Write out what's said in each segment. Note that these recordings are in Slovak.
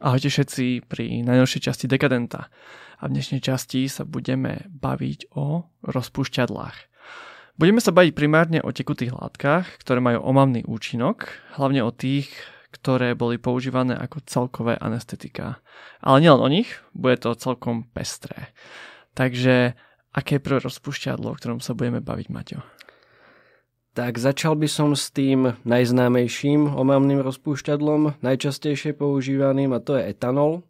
Ahojte všetci pri najnovšej časti Dekadenta. A v dnešnej časti sa budeme baviť o rozpúšťadlách. Budeme sa baviť primárne o tekutých látkach, ktoré majú omamný účinok, hlavne o tých, ktoré boli používané ako celkové anestetika. Ale nielen o nich, bude to celkom pestré. Takže aké je prvé rozpúšťadlo, o ktorom sa budeme baviť, Maťo? Tak začal by som s tým najznámejším omamným rozpúšťadlom, najčastejšie používaným, a to je etanol.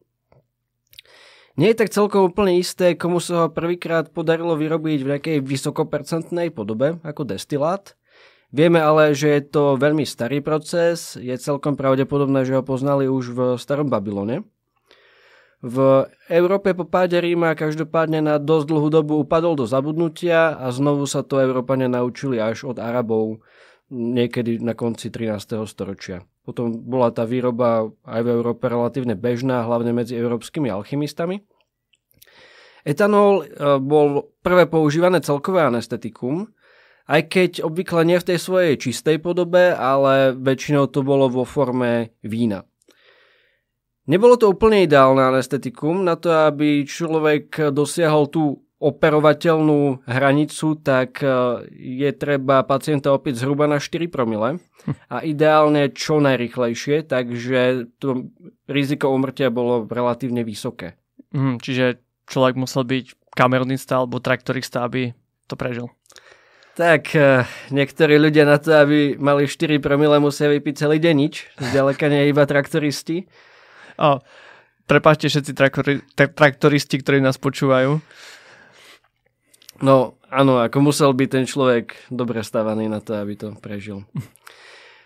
Nie je tak celkom úplne isté, komu sa ho prvýkrát podarilo vyrobiť v nejakej vysokopercentnej podobe ako destilát. Vieme ale, že je to veľmi starý proces, je celkom pravdepodobné, že ho poznali už v starom Babylone. V Európe po páde Ríma každopádne na dosť dlhú dobu upadol do zabudnutia a znovu sa to Európania naučili až od Arabov niekedy na konci 13. storočia. Potom bola tá výroba aj v Európe relatívne bežná, hlavne medzi európskymi alchymistami. Etanol bol prvé používané celkové anestetikum, aj keď obvykle nie v tej svojej čistej podobe, ale väčšinou to bolo vo forme vína. Nebolo to úplne ideálne anestetikum. Na to, aby človek dosiahol tú operovateľnú hranicu, tak je treba pacienta opiť zhruba na 4 promile a ideálne čo najrýchlejšie, takže to riziko úmrtia bolo relatívne vysoké. Čiže človek musel byť kamionista alebo traktorista, aby to prežil. Tak, niektorí ľudia na to, aby mali 4 promile, musia vypiť celý deň nič. Zďaleka nie iba traktoristi. Prepáčte všetci traktoristi, ktorí nás počúvajú. No, áno, ako musel byť ten človek dobre stavaný na to, aby to prežil.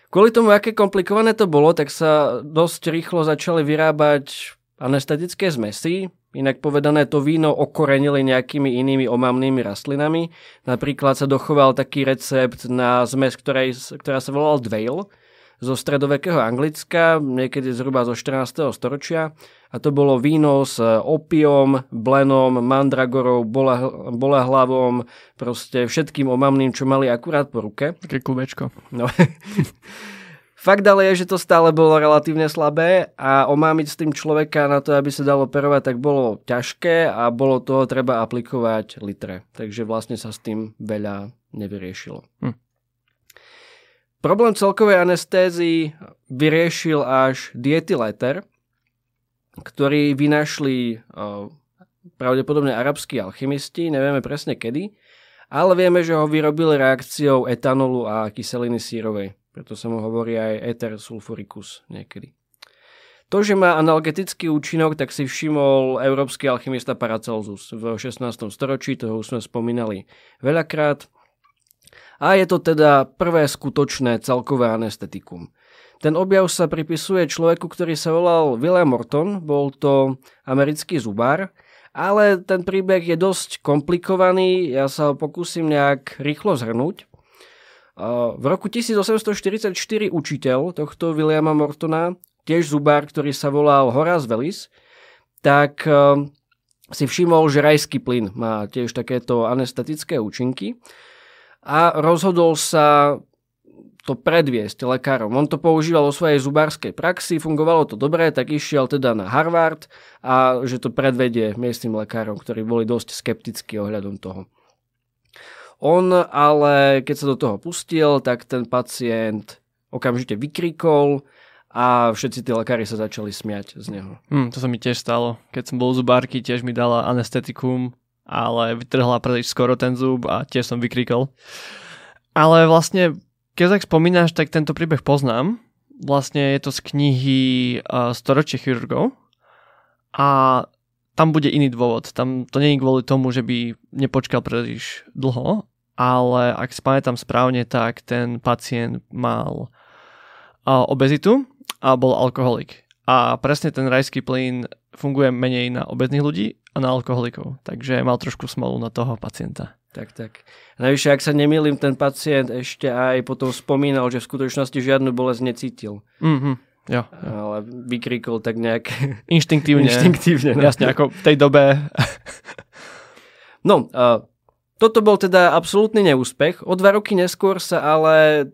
Kvôli tomu, aké komplikované to bolo, tak sa dosť rýchlo začali vyrábať anestetické zmesy. Inak povedané, to víno okorenili nejakými inými omamnými rastlinami. Napríklad sa dochoval taký recept na zmes, ktorá sa volala Dvale, zo stredovekého Anglicka, niekedy zhruba zo 14. storočia. A to bolo víno s opiom, blenom, mandragorou, bolehlavom, proste všetkým omamným, čo mali akurát po ruke. Také kubečko. No. Fakt ale je, že to stále bolo relatívne slabé a omámiť s tým človeka na to, aby sa dalo operovať, tak bolo ťažké a bolo toho treba aplikovať litre. Takže vlastne sa s tým veľa nevyriešilo. Problém celkovej anestézii vyriešil až diethyléter, ktorý vynašli pravdepodobne arabskí alchymisti, nevieme presne kedy, ale vieme, že ho vyrobili reakciou etanolu a kyseliny sírovej. Preto sa mu hovorí aj ether sulfuricus niekedy. To, že má analgetický účinok, tak si všimol európsky alchymista Paracelsus v 16. storočí, toho už sme spomínali veľakrát. A je to teda prvé skutočné celkové anestetikum. Ten objav sa pripisuje človeku, ktorý sa volal William Morton, bol to americký zubár, ale ten príbeh je dosť komplikovaný, ja sa ho pokúsim nejak rýchlo zhrnúť. V roku 1844 učiteľ tohto Williama Mortona, tiež zubár, ktorý sa volal Horace Wells, tak si všimol, že rajský plyn má tiež takéto anestetické účinky. A rozhodol sa to predviesť lekárom. On to používal vo svojej zubárskej praxi, fungovalo to dobre, tak išiel teda na Harvard a že to predvedie miestnym lekárom, ktorí boli dosť skeptickí ohľadom toho. On ale, keď sa do toho pustil, tak ten pacient okamžite vykríkol a všetci tí lekári sa začali smiať z neho. To sa mi tiež stalo. Keď som bol u zubárky, tiež mi dala anestetikum, ale vytrhla príliš skoro ten zub a tiež som vykríkol. Ale vlastne, keď tak spomínaš, tak tento príbeh poznám. Vlastne je to z knihy Storočie chirurgov a tam bude iný dôvod. Tam to nie je kvôli tomu, že by nepočkal príliš dlho, ale ak si pamätám správne, tak ten pacient mal obezitu a bol alkoholik. A presne ten rajský plyn funguje menej na obezných ľudí a na alkoholikov. Takže mal trošku smolu na toho pacienta. Tak. Navyše, ak sa nemýlim, ten pacient ešte aj potom spomínal, že v skutočnosti žiadnu bolesť necítil. Jo. Ale vykríkol tak nejak Inštinktívne. No. Jasne, ako v tej dobe. Toto bol teda absolútny neúspech. O 2 roky neskôr sa ale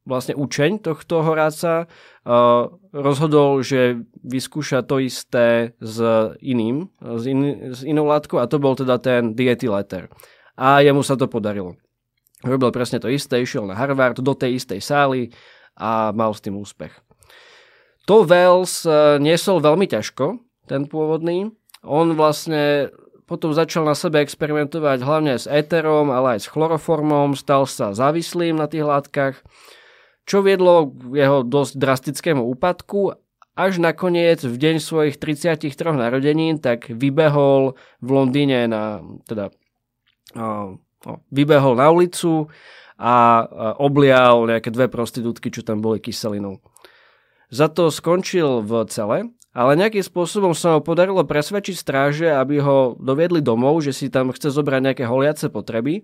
vlastne učeň tohto Horáca rozhodol, že vyskúša to isté s inou látkou a to bol teda ten diethyléter. A jemu sa to podarilo. Robil presne to isté, išiel na Harvard do tej istej sály a mal s tým úspech. To Wells niesol veľmi ťažko, ten pôvodný. On vlastne potom začal na sebe experimentovať hlavne s éterom, ale aj s chloroformom, stal sa závislým na tých látkach, čo viedlo k jeho dosť drastickému úpadku, až nakoniec v deň svojich 33 narodenín tak vybehol v Londýne vybehol na ulicu a oblial nejaké 2 prostitútky, čo tam boli kyselinou. Za to skončil v cele, ale nejakým spôsobom sa mu podarilo presvedčiť stráže, aby ho doviedli domov, že si tam chce zobrať nejaké holiace potreby.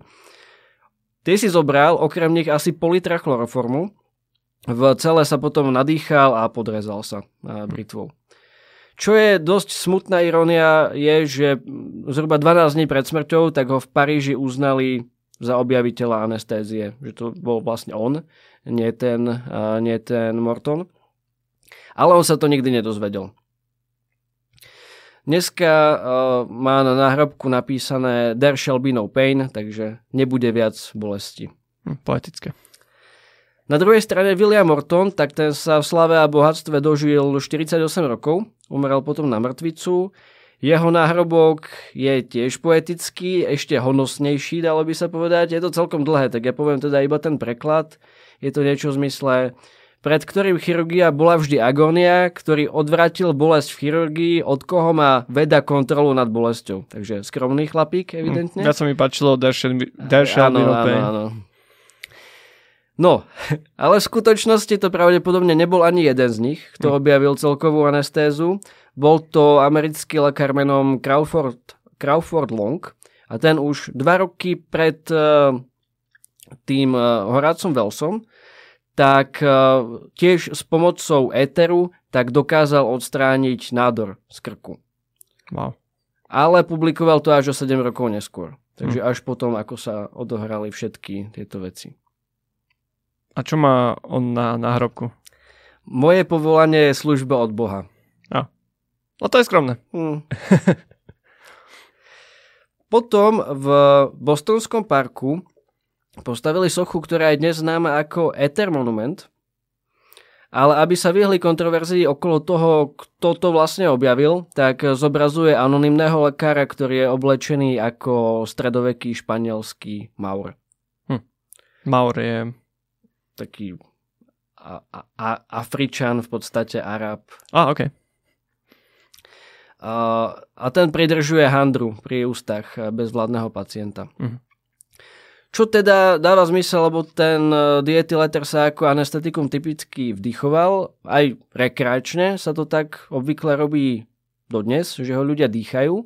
Tie si zobral, okrem nich asi pol litra chloroformu. V cele sa potom nadýchal a podrezal sa britvou. Čo je dosť smutná irónia je, že zhruba 12 dní pred smrťou tak ho v Paríži uznali za objaviteľa anestézie. Že to bol vlastne on, nie ten Morton. Ale on sa to nikdy nedozvedel. Dneska má na náhrobku napísané There shall be no pain, takže nebude viac bolesti. Poetické. Na druhej strane William Morton, tak ten sa v slave a bohatstve dožil 48 rokov, umrel potom na mŕtvicu. Jeho náhrobok je tiež poetický, ešte honosnejší, dalo by sa povedať. Je to celkom dlhé, tak ja poviem teda iba ten preklad. Je to niečo v zmysle, pred ktorým chirurgia bola vždy agónia, ktorý odvrátil bolesť v chirurgii, od koho má veda kontrolu nad bolesťou. Takže skromný chlapík, evidentne. Ja sa mi páčilo There shall be no pain. Áno. No, ale v skutočnosti to pravdepodobne nebol ani jeden z nich, kto objavil celkovú anestézu. Bol to americký lekár menom Crawford Long a ten už 2 roky pred tým Horácom Wellsom tak tiež s pomocou éteru tak dokázal odstrániť nádor z krku. Wow. Ale publikoval to až o 7 rokov neskôr. Takže až potom, ako sa odohrali všetky tieto veci. A čo má on na náhrobku? Moje povolanie je služba od Boha. No to je skromné. Potom v Bostonskom parku postavili sochu, ktorá je dnes známa ako Ether Monument, ale aby sa vyhli kontroverzii okolo toho, kto to vlastne objavil, tak zobrazuje anonymného lekára, ktorý je oblečený ako stredoveký španielský Maur. Maur je taký Afričan, v podstate Arab. OK. A ten pridržuje handru pri ústach bezvládneho pacienta. Čo teda dáva zmysel, lebo ten diethyléter sa ako anestetikum typicky vdychoval, aj rekreačne sa to tak obvykle robí dodnes, že ho ľudia dýchajú,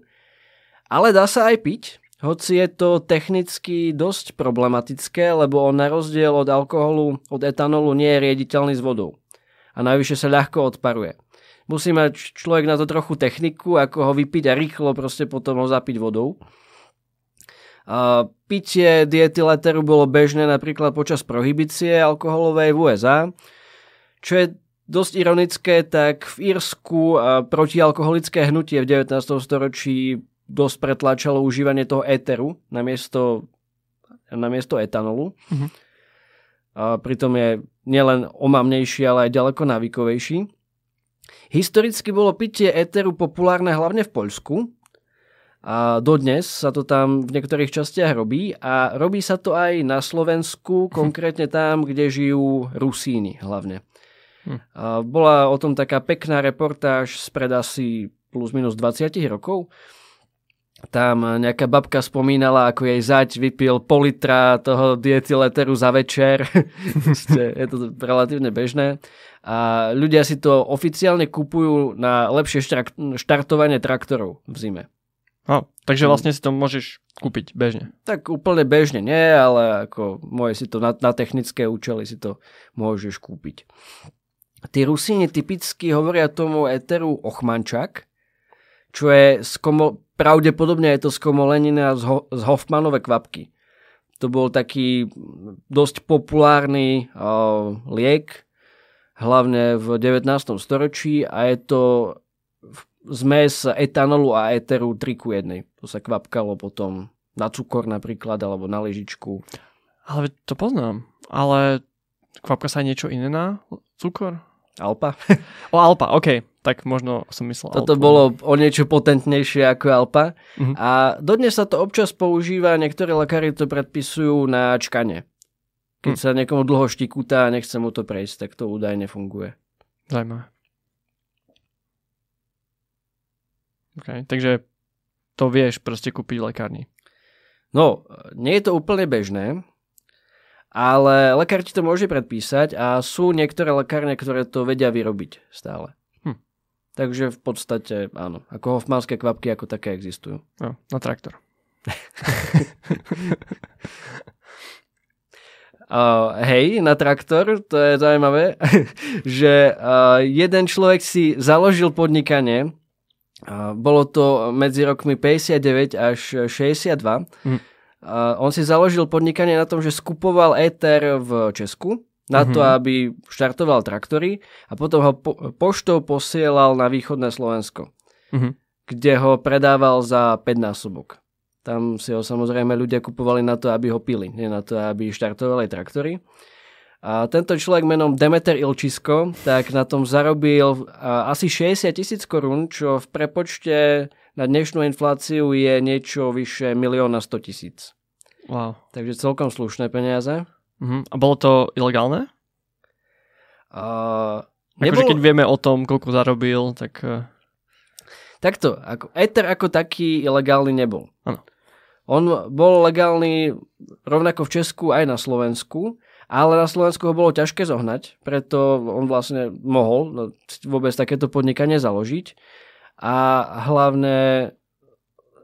ale dá sa aj piť, hoci je to technicky dosť problematické, lebo on na rozdiel od alkoholu, od etanolu nie je riediteľný s vodou a najvyššie sa ľahko odparuje. Musí mať človek na to trochu techniku, ako ho vypiť a rýchlo proste potom ho zapiť vodou. Pitie diethyléteru bolo bežné napríklad počas prohibície alkoholovej v USA. Čo je dosť ironické, tak v Írsku protialkoholické hnutie v 19. storočí dosť pretláčalo užívanie toho éteru namiesto etanolu. Pritom je nielen omamnejší, ale aj ďaleko návykovejší. Historicky bolo pitie éteru populárne hlavne v Poľsku. A dodnes sa to tam v niektorých častiach robí a robí sa to aj na Slovensku, konkrétne tam, kde žijú Rusíni hlavne. A bola o tom taká pekná reportáž spred asi plus minus 20 rokov. Tam nejaká babka spomínala, ako jej zať vypil pol litra toho diethyléteru za večer. Je to relatívne bežné. A ľudia si to oficiálne kupujú na lepšie štartovanie traktorov v zime. Takže vlastne si to môžeš kúpiť bežne. Tak úplne bežne nie, ale ako môže si to na technické účely si to môžeš kúpiť. Tí Rusíni typicky hovoria tomu éteru ochmančak, čo je pravdepodobne je to skomolenina z Hoffmanove kvapky. To bol taký dosť populárny liek, hlavne v 19. storočí a je to zmes etanolu a éteru 3:1. To sa kvapkalo potom na cukor napríklad, alebo na lyžičku. Ale to poznám. Ale kvapka sa aj niečo iné na cukor? Alpa? Alpa, OK. Tak možno som myslel Toto Alpu. bolo o niečo potentnejšie ako Alpa. Mhm. A dodnes sa to občas používa, niektorí lekári to predpisujú na čkanie. Keď sa niekomu dlho štikutá a nechce mu to prejsť, tak to údajne funguje. Zaujímavé. OK, takže to vieš proste kúpiť v lekárni. No, nie je to úplne bežné, ale lekár ti to môže predpísať a sú niektoré lekárne, ktoré to vedia vyrobiť stále. Takže v podstate áno, ako hoffmanské kvapky ako také existujú. No, na traktor. Hej, na traktor, to je zaujímavé, že jeden človek si založil podnikanie, bolo to medzi rokmi 59 až 62. On si založil podnikanie na tom, že skupoval éter v Česku na to, aby štartoval traktory a potom ho poštou posielal na východné Slovensko, kde ho predával za 5-násobok. Tam si ho samozrejme ľudia kupovali na to, aby ho pili, nie na to, aby štartovali traktory. A tento človek menom Demeter Ilčisko tak na tom zarobil asi 60 000 korún, čo v prepočte na dnešnú infláciu je niečo vyše 1 100 000. Wow. Takže celkom slušné peniaze. A bolo to ilegálne? Akože keď vieme o tom, koľko zarobil, tak... Takto, éter ako taký ilegálny nebol. Áno. On bol legálny rovnako v Česku aj na Slovensku, ale na Slovensku ho bolo ťažké zohnať, preto on vlastne mohol vôbec takéto podnikanie založiť a hlavne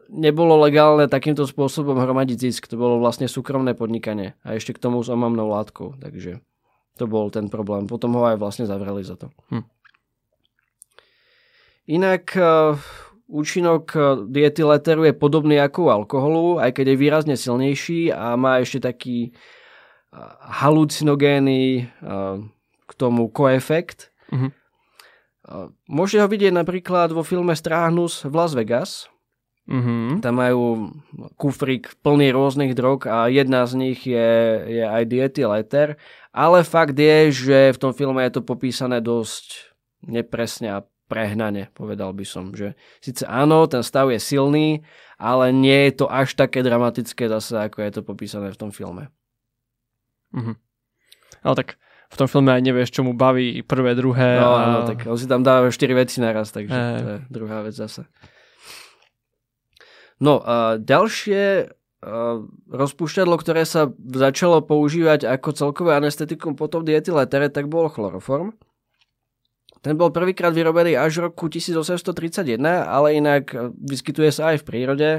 nebolo legálne takýmto spôsobom hromadiť zisk. To bolo vlastne súkromné podnikanie a ešte k tomu s omamnou látkou, takže to bol ten problém. Potom ho aj vlastne zavreli za to. Inak účinok diety Leteru je podobný ako u alkoholu, aj keď je výrazne silnejší a má ešte taký halucinogénny k tomu koefekt. Môžete ho vidieť napríklad vo filme Stráhnus v Las Vegas. Tam majú kufrík plný rôznych drog a jedna z nich je aj diety Leter. Ale fakt je, že v tom filme je to popísané dosť nepresne a prehnane, povedal by som. Že síce áno, ten stav je silný, ale nie je to až také dramatické zase, ako je to popísané v tom filme. Ale tak v tom filme aj nevieš, čo mu baví prvé, druhé. No áno, tak on si tam dá 4 veci naraz, takže to je druhá vec zase. No a ďalšie rozpúšťadlo, ktoré sa začalo používať ako celkové anestetikum potom diety Letere, tak bol chloroform. Ten bol prvýkrát vyrobený až v roku 1831, ale inak vyskytuje sa aj v prírode,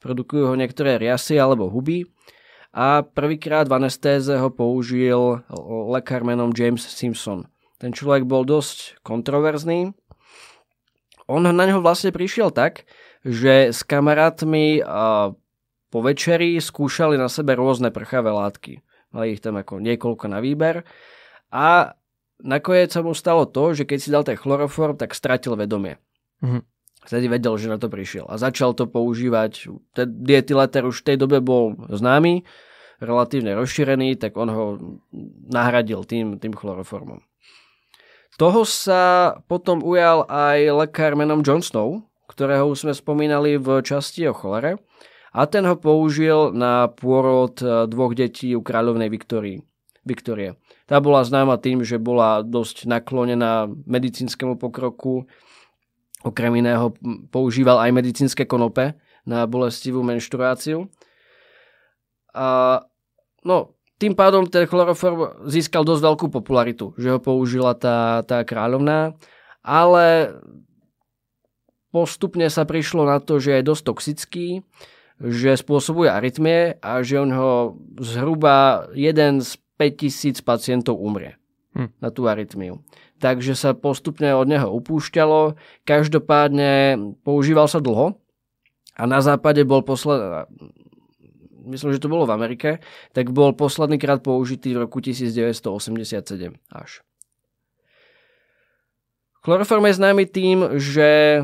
produkujú ho niektoré riasy alebo huby a prvýkrát v anestéze ho použil lekár menom James Simpson. Ten človek bol dosť kontroverzný. On na ňo vlastne prišiel tak, že s kamarátmi po večeri skúšali na sebe rôzne prchavé látky. Mali ich tam ako niekoľko na výber a nakoniec sa mu stalo to, že keď si dal ten chloroform, tak stratil vedomie. Vtedy vedel, že na to prišiel a začal to používať. Ten diety Leter už v tej dobe bol známy, relatívne rozšírený, tak on ho nahradil tým chloroformom. Toho sa potom ujal aj lekár menom John Snow, ktorého už sme spomínali v časti o cholere, a ten ho použil na pôrod 2 detí u kráľovnej Viktórie. Tá bola známa tým, že bola dosť naklonená medicínskemu pokroku. Okrem iného používal aj medicínske konope na bolestivú menštruáciu. Tým pádom ten chloroform získal dosť veľkú popularitu, že ho použila tá kráľovná, ale postupne sa prišlo na to, že je dosť toxický, že spôsobuje arytmie a že on ho zhruba 1 z 5000 pacientov umrie na tú arytmiu. Takže sa postupne od neho upúšťalo. Každopádne používal sa dlho a na západe bol myslím, že to bolo v Amerike, tak bol posledný krát použitý v roku 1987 až. Chloroform je známy tým, že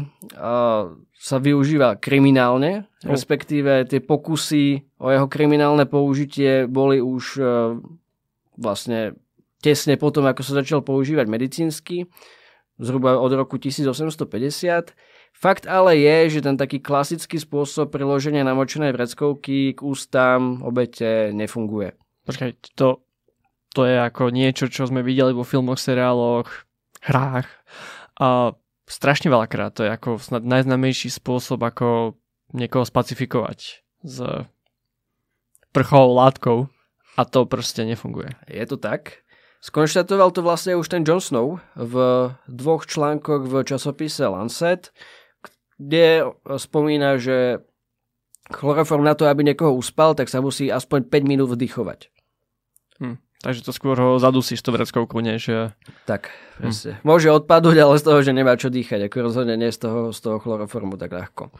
sa využíva kriminálne, respektíve tie pokusy o jeho kriminálne použitie boli už vlastne tesne potom, ako sa začal používať medicínsky, zhruba od roku 1850. Fakt ale je, že ten taký klasický spôsob priloženia namočenej vreckovky k ústám obete nefunguje. Počkaj, to je ako niečo, čo sme videli vo filmoch, seriáloch, hrách. A strašne veľakrát to je ako snad najznámejší spôsob, ako niekoho spacifikovať s prchovou látkou a to proste nefunguje. Je to tak. Skonštatoval to vlastne už ten John Snow v 2 článkoch v časopise Lancet, kde spomína, že chloroform na to, aby niekoho uspal, tak sa musí aspoň 5 minút vdychovať. Takže to skôr ho zadusíš to vreckovku, než... Tak, presne. Môže odpadnúť, ale z toho, že nemá čo dýchať. Ako rozhodne nie z toho chloroformu tak ľahko.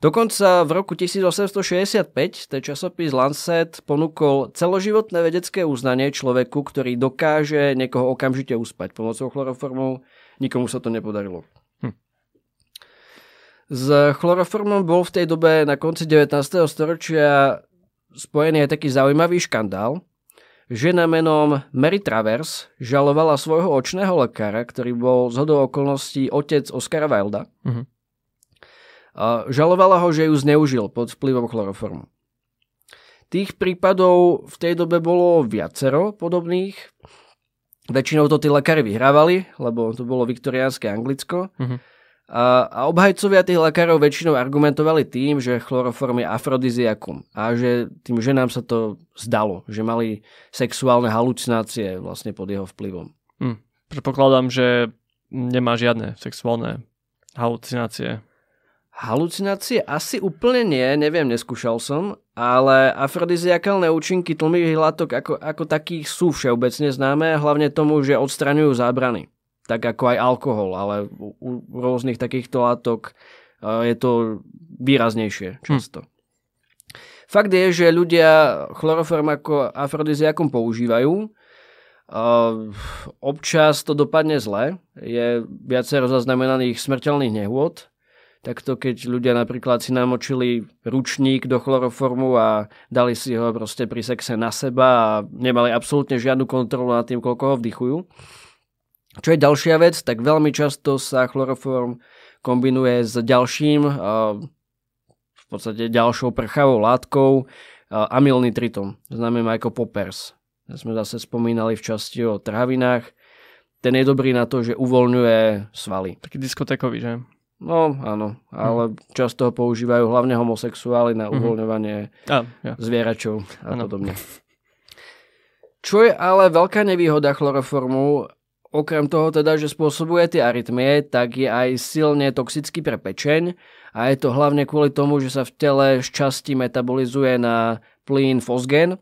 Dokonca v roku 1865 ten časopis Lancet ponúkol celoživotné vedecké uznanie človeku, ktorý dokáže niekoho okamžite uspať pomocou chloroformu. Nikomu sa to nepodarilo. S chloroformom bol v tej dobe na konci 19. storočia spojený aj taký zaujímavý škandál. Žena menom Mary Travers žalovala svojho očného lekára, ktorý bol zhodou okolností otec Oscara Wilda. Žalovala ho, že ju zneužil pod vplyvom chloroformu. Tých prípadov v tej dobe bolo viacero podobných. Väčšinou to tí lekári vyhrávali, lebo to bolo viktoriánske Anglicko. A obhajcovia tých lekárov väčšinou argumentovali tým, že chloroform je afrodiziakum a že tým ženám sa to zdalo, že mali sexuálne halucinácie vlastne pod jeho vplyvom. Predpokladám, že nemá žiadne sexuálne halucinácie. Halucinácie asi úplne nie, neviem, neskúšal som, ale afrodiziakálne účinky tlmivých látok ako takých sú všeobecne známe, hlavne tomu, že odstraňujú zábrany. Tak ako aj alkohol, ale u rôznych takýchto látok je to výraznejšie často. Fakt je, že ľudia chloroform ako afrodiziakum používajú. Občas to dopadne zle. Je viacero zaznamenaných smrteľných nehôd. Takto keď ľudia napríklad si namočili ručník do chloroformu a dali si ho proste pri sexe na seba a nemali absolútne žiadnu kontrolu nad tým, koľko ho vdychujú. Čo je ďalšia vec, tak veľmi často sa chloroform kombinuje s ďalším, v podstate ďalšou prchavou látkou, amylnitritom, známym ako poppers. Sme zase spomínali v časti o trhavinách. Ten je dobrý na to, že uvoľňuje svaly. Taký diskotékový, že? No, áno, ale často ho používajú hlavne homosexuáli na uvoľňovanie zvieračov a podobne. Čo je ale veľká nevýhoda chloroformu, okrem toho teda, že spôsobuje tie arytmie, tak je aj silne toxický pre pečeň a je to hlavne kvôli tomu, že sa v tele šťastí metabolizuje na plyn fosgén.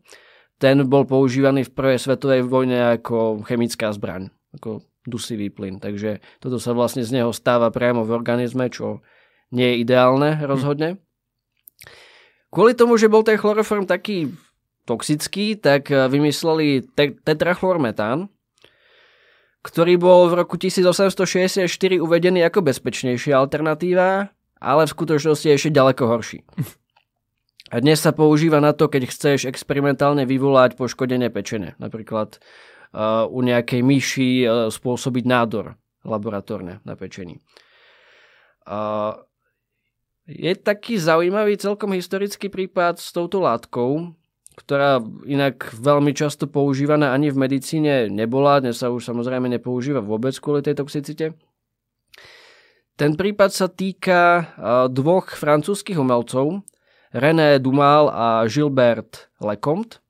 Ten bol používaný v prvej svetovej vojne ako chemická zbraň, ako dusivý plyn. Takže toto sa vlastne z neho stáva priamo v organizme, čo nie je ideálne rozhodne. Kvôli tomu, že bol ten chloroform taký toxický, tak vymysleli tetrachlormetán, ktorý bol v roku 1864 uvedený ako bezpečnejšia alternatíva, ale v skutočnosti je ešte ďaleko horší. A dnes sa používa na to, keď chceš experimentálne vyvolať poškodenie pečene. Napríklad u nejakej myši spôsobiť nádor laboratórne na pečení. Je taký zaujímavý celkom historický prípad s touto látkou, ktorá inak veľmi často používaná ani v medicíne nebola, dnes sa už samozrejme nepoužíva vôbec kvôli tej toxicite. Ten prípad sa týka dvoch francúzskych umelcov, René Dumal a Gilbert Lecomte.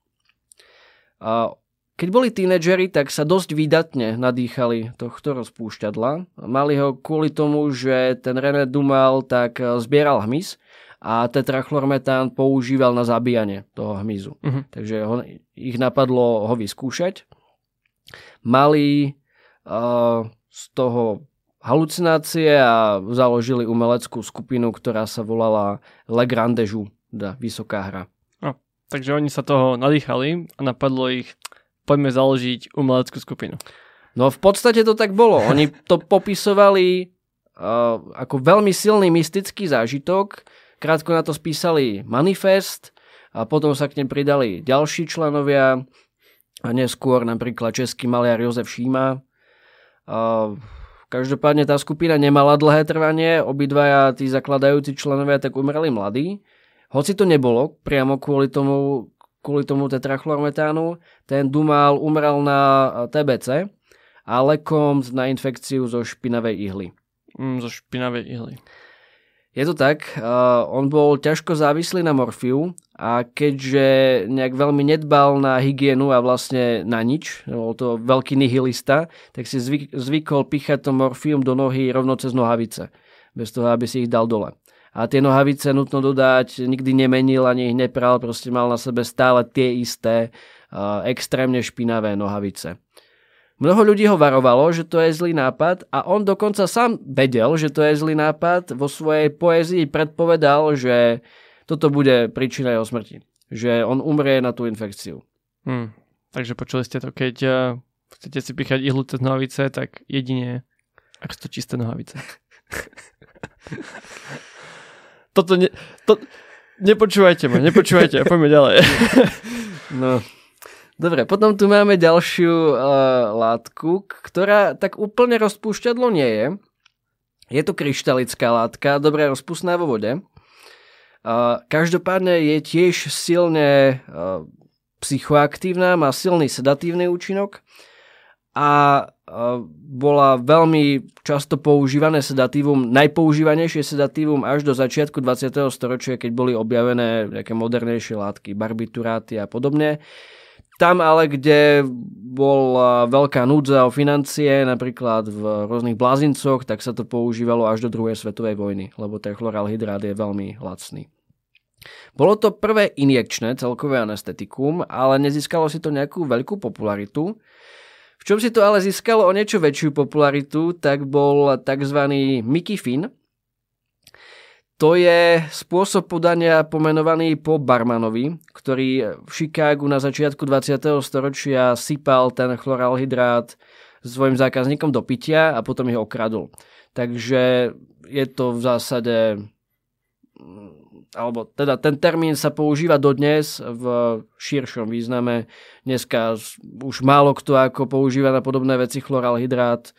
Keď boli tínedžeri, tak sa dosť výdatne nadýchali tohto rozpúšťadla. Mali ho kvôli tomu, že ten René Dumal tak zbieral hmyz a tetrachlormetán používal na zabíjanie toho hmyzu. Takže ich napadlo ho vyskúšať. Mali z toho halucinácie a založili umeleckú skupinu, ktorá sa volala Le Grand Jeu, Vysoká hra. Takže oni sa toho nadýchali a napadlo ich, poďme založiť umeleckú skupinu. No v podstate to tak bolo. Oni to popisovali ako veľmi silný mystický zážitok. Krátko na to spísali manifest a potom sa k nem pridali ďalší členovia a neskôr napríklad český maliar Jozef Šíma. Každopádne tá skupina nemala dlhé trvanie, obidvaja tí zakladajúci členovia tak umreli mladí. Hoci to nebolo priamo kvôli tomu tetrachlormetánu, ten Dumal umrel na TBC a lekom na infekciu zo špinavej ihly. Zo špinavej ihly. Je to tak, on bol ťažko závislý na morfiu a keďže nejak veľmi nedbal na hygienu a vlastne na nič, bol to veľký nihilista, tak si zvykol píchať to morfium do nohy rovno cez nohavice, bez toho, aby si ich dal dole. A tie nohavice, nutno dodať, nikdy nemenil ani ich nepral, proste mal na sebe stále tie isté extrémne špinavé nohavice. Mnoho ľudí ho varovalo, že to je zlý nápad a on dokonca sám vedel, že to je zlý nápad. Vo svojej poézii predpovedal, že toto bude príčina jeho smrti. Že on umrie na tú infekciu. Takže počuli ste to, keď chcete si píchať ihlu cez nohavice, tak jedine, ak sú to čisté nohavice. Nepočúvajte ma, poďme ďalej. No... Dobre, potom tu máme ďalšiu látku, ktorá tak úplne rozpúšťadlo nie je. Je to kryštalická látka, dobre rozpustná vo vode. Každopádne je tiež silne psychoaktívna, má silný sedatívny účinok a bola veľmi často používané sedatívum, najpoužívanejšie sedatívum až do začiatku 20. storočia, keď boli objavené nejaké modernejšie látky, barbituráty a podobne. Tam ale, kde bola veľká núdza o financie, napríklad v rôznych blázincoch, tak sa to používalo až do druhej svetovej vojny, lebo ten chloralhydrát je veľmi lacný. Bolo to prvé injekčné celkové anestetikum, ale nezískalo si to nejakú veľkú popularitu. V čom si to ale získalo o niečo väčšiu popularitu, tak bol tzv. Mikifin. To je spôsob podania pomenovaný po Barmanovi, ktorý v Chicagu na začiatku 20. storočia sypal ten chloralhydrát svojim zákazníkom do pitia a potom ich okradol. Takže je to v zásade, alebo teda ten termín sa používa dodnes v širšom význame. Dneska už málo kto ako používa na podobné veci chloralhydrát,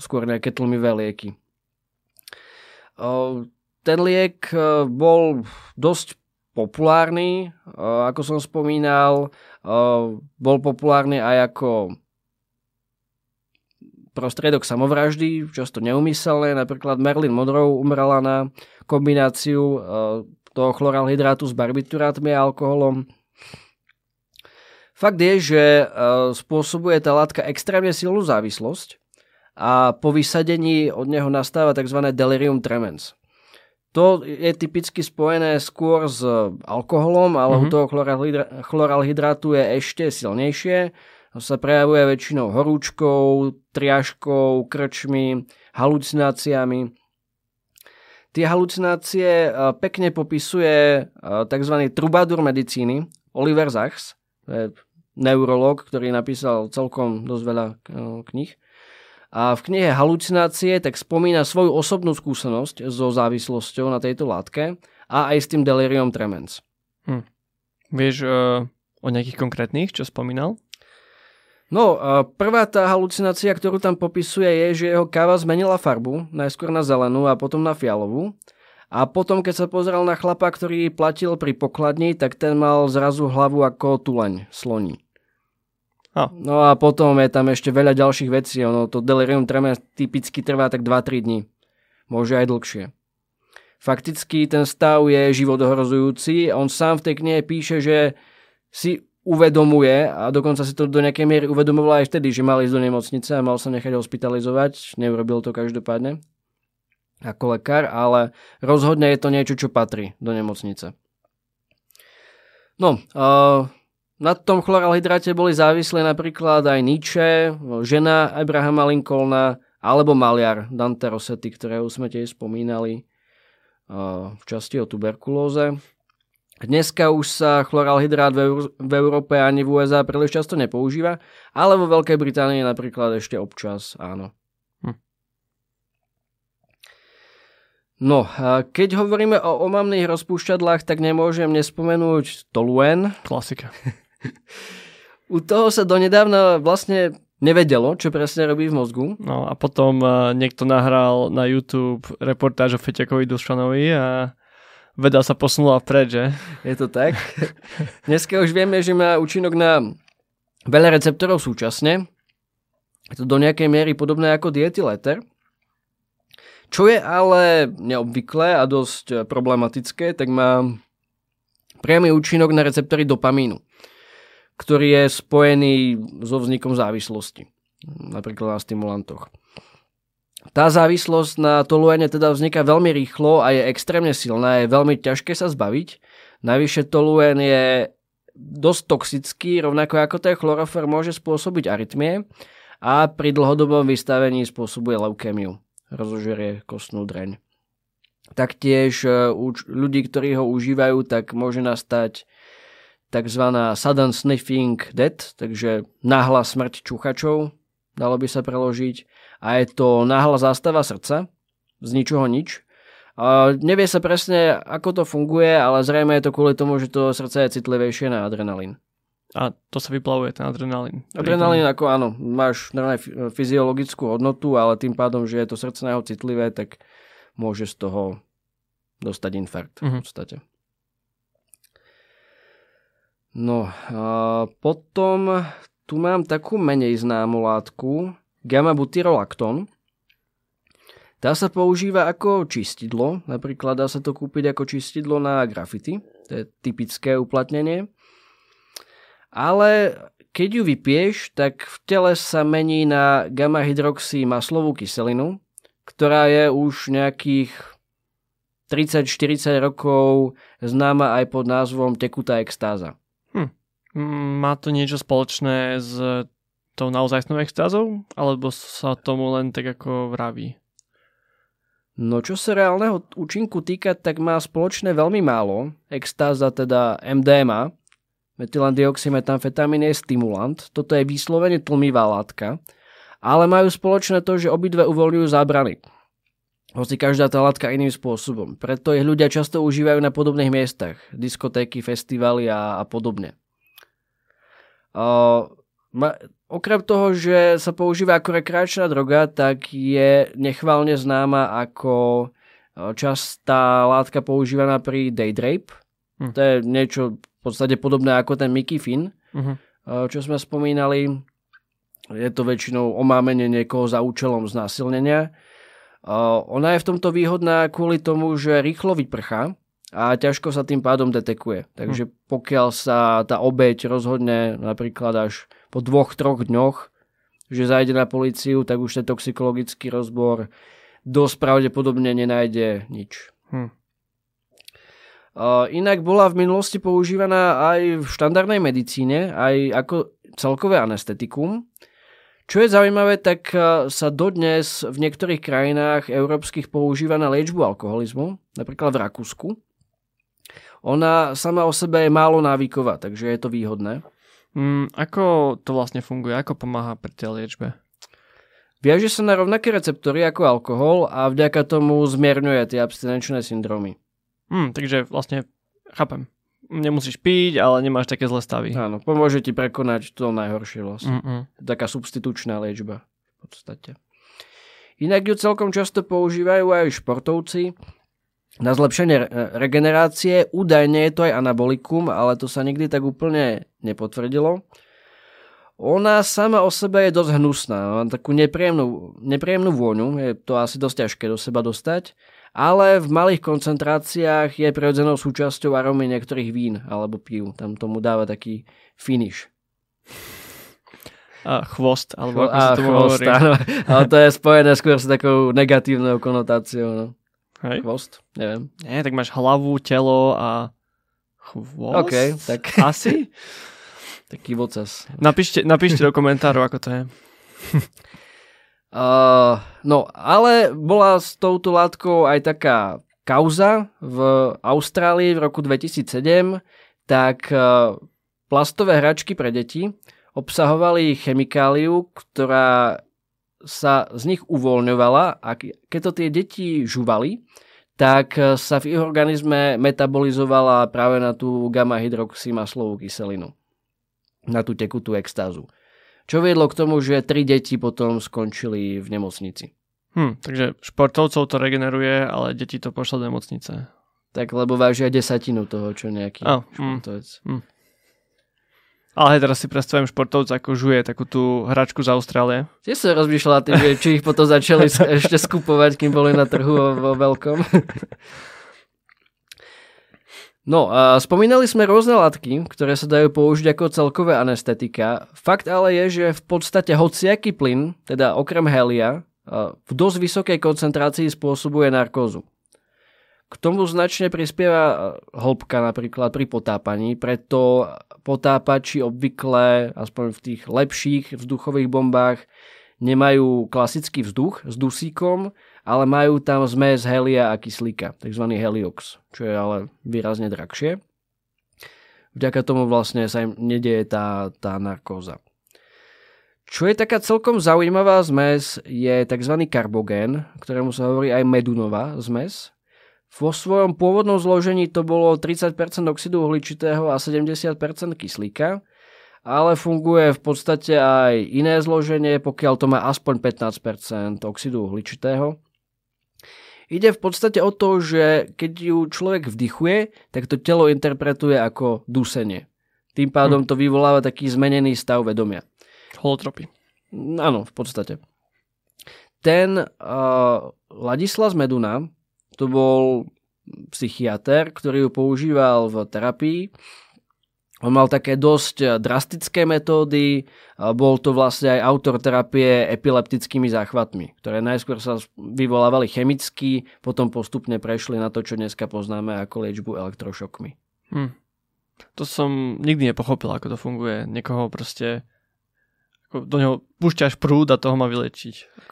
skôr nejaké tlmivé lieky. Ten liek bol dosť populárny, ako som spomínal, bol populárny aj ako prostriedok samovraždy, často neumyselné, napríklad Marilyn Monroe umrela na kombináciu toho chloralhydrátu s barbiturátmi a alkoholom. Fakt je, že spôsobuje tá látka extrémne silnú závislosť a po vysadení od neho nastáva tzv. Delirium tremens. To je typicky spojené skôr s alkoholom, ale u toho chloralhydrátu je ešte silnejšie. Sa prejavuje väčšinou horúčkou, triažkou, krčmi, halucináciami. Tie halucinácie pekne popisuje tzv. Troubadour medicíny Oliver Sacks, to je neurolog, ktorý napísal celkom dosť veľa kníh. A v knihe Halucinácie tak spomína svoju osobnú skúsenosť so závislosťou na tejto látke a aj s tým delirium tremens. Vieš o nejakých konkrétnych, čo spomínal? No, prvá tá halucinácia, ktorú tam popisuje, je, že jeho káva zmenila farbu, najskôr na zelenú a potom na fialovú. A potom, keď sa pozeral na chlapa, ktorý platil pri pokladni, tak ten mal zrazu hlavu ako tuleň, sloní. No a potom je tam ešte veľa ďalších vecí. To delirium tremens typicky trvá tak 2-3 dní. Môže aj dlhšie. Fakticky ten stav je životohrozujúci. On sám v tej knihe píše, že si uvedomuje, a dokonca si to do nejakej miery uvedomoval aj vtedy, že mal ísť do nemocnice a mal sa nechať hospitalizovať. Neurobil to každopádne ako lekár, ale rozhodne je to niečo, čo patrí do nemocnice. Na tom chloralhydráte boli závislé napríklad aj Nietzsche, žena Abrahama Lincolna alebo maliar Dante Rossetti, ktorého sme tiež spomínali v časti o tuberkulóze. Dneska už sa chloralhydrát v Európe ani v USA príliš často nepoužíva, ale vo Veľkej Británii napríklad ešte občas áno. No, a keď hovoríme o omamných rozpúšťadlách, tak nemôžem nespomenúť toluen. Klasika. U toho sa donedávna vlastne nevedelo, čo presne robí v mozgu. No a potom niekto nahral na YouTube reportáž o Feťakovi Dušanovi a veda sa posunula vpred, že? Je to tak. Dneska už vieme, že má účinok na veľa receptorov súčasne. Je to do nejakej miery podobné ako dietyléter. Čo je ale neobvyklé a dosť problematické, tak má priamy účinok na receptory dopamínu, ktorý je spojený so vznikom závislosti, napríklad na stimulantoch. Tá závislosť na toluene teda vzniká veľmi rýchlo a je extrémne silná, je veľmi ťažké sa zbaviť. Navyše toluen je dosť toxický, rovnako ako ten chlorofer môže spôsobiť arytmie a pri dlhodobom vystavení spôsobuje leukémiu. Rozožerie kostnú dreň. Taktiež u ľudí, ktorí ho užívajú, tak môže nastať takzvaná sudden sniffing death, takže náhla smrť čuchačov, dalo by sa preložiť. A je to náhla zástava srdca, z ničoho nič. A nevie sa presne, ako to funguje, ale zrejme je to kvôli tomu, že to srdce je citlivejšie na adrenalín. A to sa vyplavuje, ten adrenalín. Adrenalín ako áno, máš fyziologickú hodnotu, ale tým pádom, že je to srdce na jeho citlivé, tak môže z toho dostať infarkt v podstate. No a potom tu mám takú menej známu látku, gamma-butyrolakton. Tá sa používa ako čistidlo, napríklad dá sa to kúpiť ako čistidlo na grafity, to je typické uplatnenie. Ale keď ju vypiješ, tak v tele sa mení na gamma-hydroxymaslovú kyselinu, ktorá je už nejakých 30-40 rokov známa aj pod názvom tekutá extáza. Má to niečo spoločné s tou naozajstnou extázou? Alebo sa tomu len tak ako vraví? No čo sa reálneho účinku týka, tak má spoločné veľmi málo. Extáza teda MDMA, metylendioxymetamfetamín je stimulant, toto je vyslovene tlmivá látka, ale majú spoločné to, že obidve uvoľňujú zábrany. Hoci každá tá látka iným spôsobom. Preto ich ľudia často užívajú na podobných miestach, diskotéky, festivály a podobne. Okrem toho, že sa používa ako rekreačná droga, tak je nechválne známa ako častá látka používaná pri date rape. To je niečo v podstate podobné ako ten Mickey Finn, čo sme spomínali. Je to väčšinou omámenie niekoho za účelom znásilnenia. Ona je v tomto výhodná kvôli tomu, že rýchlo vyprchá a ťažko sa tým pádom detekuje. Takže pokiaľ sa tá obeť rozhodne napríklad až po 2-3 dňoch, že zajde na políciu, tak už ten toxikologický rozbor dosť pravdepodobne nenájde nič. Inak bola v minulosti používaná aj v štandardnej medicíne, aj ako celkové anestetikum. Čo je zaujímavé, tak sa dodnes v niektorých krajinách európskych používa na liečbu alkoholizmu, napríklad v Rakúsku. Ona sama o sebe je málo návyková, takže je to výhodné. Ako to vlastne funguje? Ako pomáha pri tej liečbe? Viaže sa na rovnaké receptory ako alkohol a vďaka tomu zmierňuje tie abstinenčné syndromy. Takže vlastne chápem. Nemusíš piť, ale nemáš také zlé stavy. Áno, pomôže ti prekonať to najhoršie vlastne. Taká substitučná liečba v podstate. Inak ju celkom často používajú aj športovci na zlepšenie regenerácie. Údajne je to aj anabolikum, ale to sa nikdy tak úplne nepotvrdilo. Ona sama o sebe je dosť hnusná. Má takú nepríjemnú vôňu. Je to asi dosť ťažké do seba dostať. Ale v malých koncentráciách je prirodzenou súčasťou arómy niektorých vín alebo pív. Tam tomu dáva taký finish. A chvost, alebo ako sa tomu hovorí. Áno. Ale to je spojené skôr s takou negatívnou konotáciou. No. Hej. Chvost? Neviem. Nie, tak máš hlavu, telo a chvost? OK, tak asi? Taký vocas. Napíšte do komentárov, ako to je. No, ale bola s touto látkou aj taká kauza v Austrálii v roku 2007, tak plastové hračky pre deti obsahovali chemikáliu, ktorá sa z nich uvoľňovala a keď to tie deti žuvali, tak sa v ich organizme metabolizovala práve na tú gamma-hydroxymaslovú kyselinu, na tú tekutú extázu. Čo viedlo k tomu, že 3 deti potom skončili v nemocnici. Takže športovcov to regeneruje, ale deti to pošlo do nemocnice. Tak, lebo vážia 10% toho, čo nejaký športovec. Ale teraz si predstavím športovca, ako žuje takú tú hračku z Austrálie. Tiež sa rozmýšľala tým, že či ich potom začali ešte skupovať, kým boli na trhu vo veľkom. No a spomínali sme rôzne látky, ktoré sa dajú použiť ako celkové anestetika. Fakt ale je, že v podstate hociaký plyn, teda okrem helia, v dosť vysokej koncentrácii spôsobuje narkózu. K tomu značne prispieva hĺbka napríklad pri potápaní, preto potápači obvykle, aspoň v tých lepších vzduchových bombách, nemajú klasický vzduch s dusíkom, ale majú tam zmes helia a kyslíka, takzvaný heliox, čo je ale výrazne drahšie. Vďaka tomu vlastne sa im nedieje tá narkóza. Čo je taká celkom zaujímavá zmes, je tzv. Karbogén, ktorému sa hovorí aj medunová zmes. Vo svojom pôvodnom zložení to bolo 30% oxidu uhličitého a 70% kyslíka, ale funguje v podstate aj iné zloženie, pokiaľ to má aspoň 15% oxidu uhličitého. Ide v podstate o to, že keď ju človek vdychuje, tak to telo interpretuje ako dusenie. Tým pádom to vyvoláva taký zmenený stav vedomia. Holotropy. Áno, v podstate. Ten Ladislas Meduna, to bol psychiater, ktorý ju používal v terapii. On mal také dosť drastické metódy. Bol to vlastne aj autor terapie epileptickými záchvatmi, ktoré najskôr sa vyvolávali chemicky, potom postupne prešli na to, čo dneska poznáme ako liečbu elektrošokmi. To som nikdy nepochopil, ako to funguje. Niekoho proste do neho púšťaš prúd a toho má vylečiť.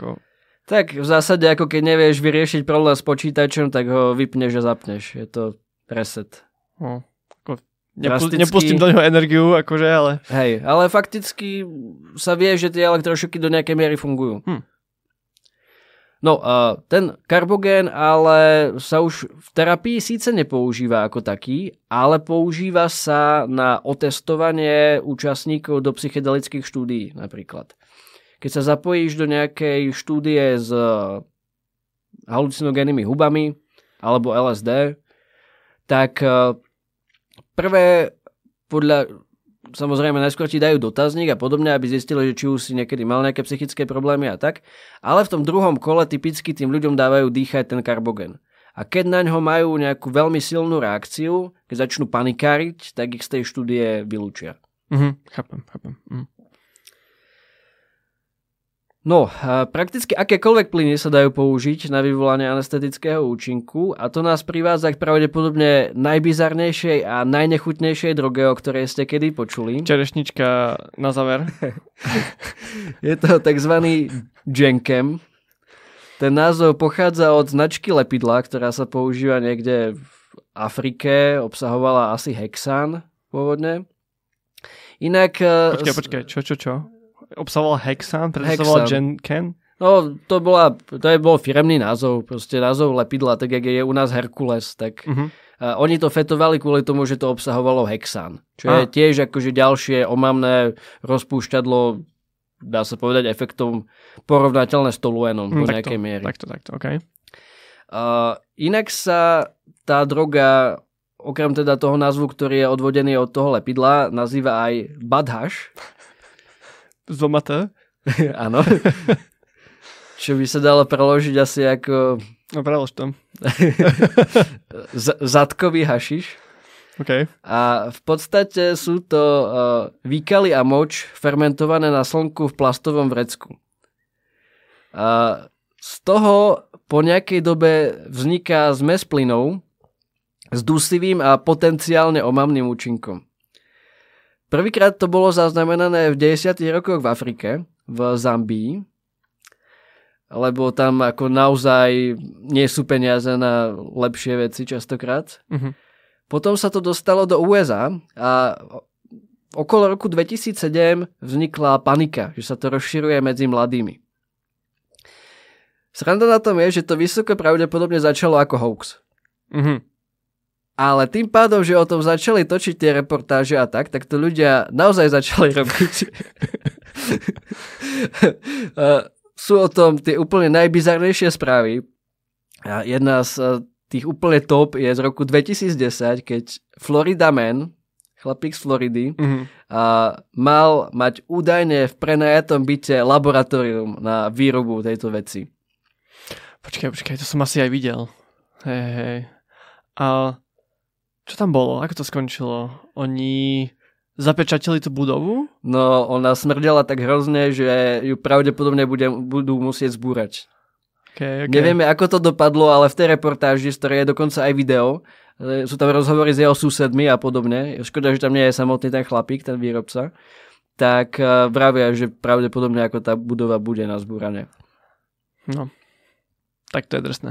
Tak v zásade, ako keď nevieš vyriešiť problém s počítačom, tak ho vypneš a zapneš. Je to reset. Nepustím do neho energiu, ale... Hej, ale fakticky sa vie, že tie elektrošoky do nejakej miery fungujú. No, ten karbogén ale sa už v terapii síce nepoužíva ako taký, ale používa sa na otestovanie účastníkov do psychedelických štúdií napríklad. Keď sa zapojíš do nejakej štúdie s halucinogénnymi hubami alebo LSD, tak prvé samozrejme najskôr ti dajú dotazník a podobne, aby zistili, že či už si niekedy mal nejaké psychické problémy a tak, ale v tom druhom kole typicky tým ľuďom dávajú dýchať ten karbogén. A keď na ňo majú nejakú veľmi silnú reakciu, keď začnú panikáriť, tak ich z tej štúdie vylúčia. Chápem. No, prakticky akékoľvek plyny sa dajú použiť na vyvolanie anestetického účinku a to nás privádza k pravdepodobne najbizarnejšej a najnechutnejšej droge, o ktorej ste kedy počuli. Čerešnička na záver. Je to takzvaný Jenkem. Ten názov pochádza od značky lepidla, ktorá sa používa niekde v Afrike, obsahovala asi hexán pôvodne. Inak... Počkaj, čo? Obsahoval hexán, preto sa volal Jenkem? No, to bol firemný názov, proste názov lepidla, tak jak je u nás Herkules, tak oni to fetovali kvôli tomu, že to obsahovalo hexán, čo je tiež akože ďalšie omamné rozpúšťadlo, dá sa povedať efektom porovnateľné s toluénom do nejakej miery. Takto, okej. Inak sa tá droga, okrem teda toho názvu, ktorý je odvodený od toho lepidla, nazýva aj badhaš. Z dvoma T? Áno. Čo by sa dalo preložiť asi ako... No prelož to. Zadkový hašiš. Okay. A v podstate sú to výkaly a moč fermentované na slnku v plastovom vrecku. Z toho po nejakej dobe vzniká zmes plynov s dusivým a potenciálne omamným účinkom. Prvýkrát to bolo zaznamenané v 90. rokoch v Afrike, v Zambii. lebo tam ako naozaj nie sú peniaze na lepšie veci častokrát. Uh-huh. Potom sa to dostalo do USA a okolo roku 2007 vznikla panika, že sa to rozširuje medzi mladými. Sranda na tom je, že to vysoko pravdepodobne začalo ako hoax. Uh-huh. Ale tým pádom, že o tom začali točiť tie reportáže a tak to ľudia naozaj začali robiť. Sú o tom tie úplne najbizarnejšie správy. A jedna z tých úplne top je z roku 2010, keď Florida Man, chlapík z Floridy, mal mať údajne v prenajatom byte laboratórium na výrobu tejto veci. Počkaj, to som asi aj videl. Hej. A čo tam bolo? Ako to skončilo? Oni zapečatili tú budovu? No, ona smrdela tak hrozne, že ju pravdepodobne budú musieť zbúrať. Okay. Nevieme, ako to dopadlo, ale v tej reportáži, z ktorej je dokonca aj video, sú tam rozhovory s jeho susedmi a podobne. Škoda, že tam nie je samotný ten chlapík, ten výrobca. Tak vravia, že pravdepodobne ako tá budova bude na zbúranie. No, tak to je drsné.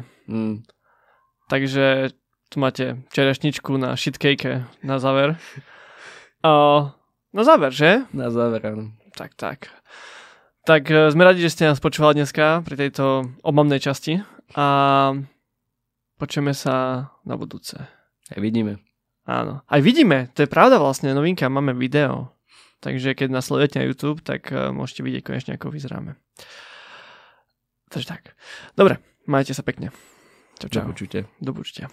Takže tu máte čerešničku na shitcake na záver. Na záver, že? Na záver, áno. Tak. Tak sme radi, že ste nás počúvali dneska pri tejto obmamnej časti a počujeme sa na budúce. Aj vidíme. Áno. Aj vidíme, to je pravda vlastne, novinka, máme video. Takže keď nás sledujete na YouTube, tak môžete vidieť konečne, ako vyzeráme. Takže tak. Dobre, majte sa pekne. Čau. Do počutia. Do počutia.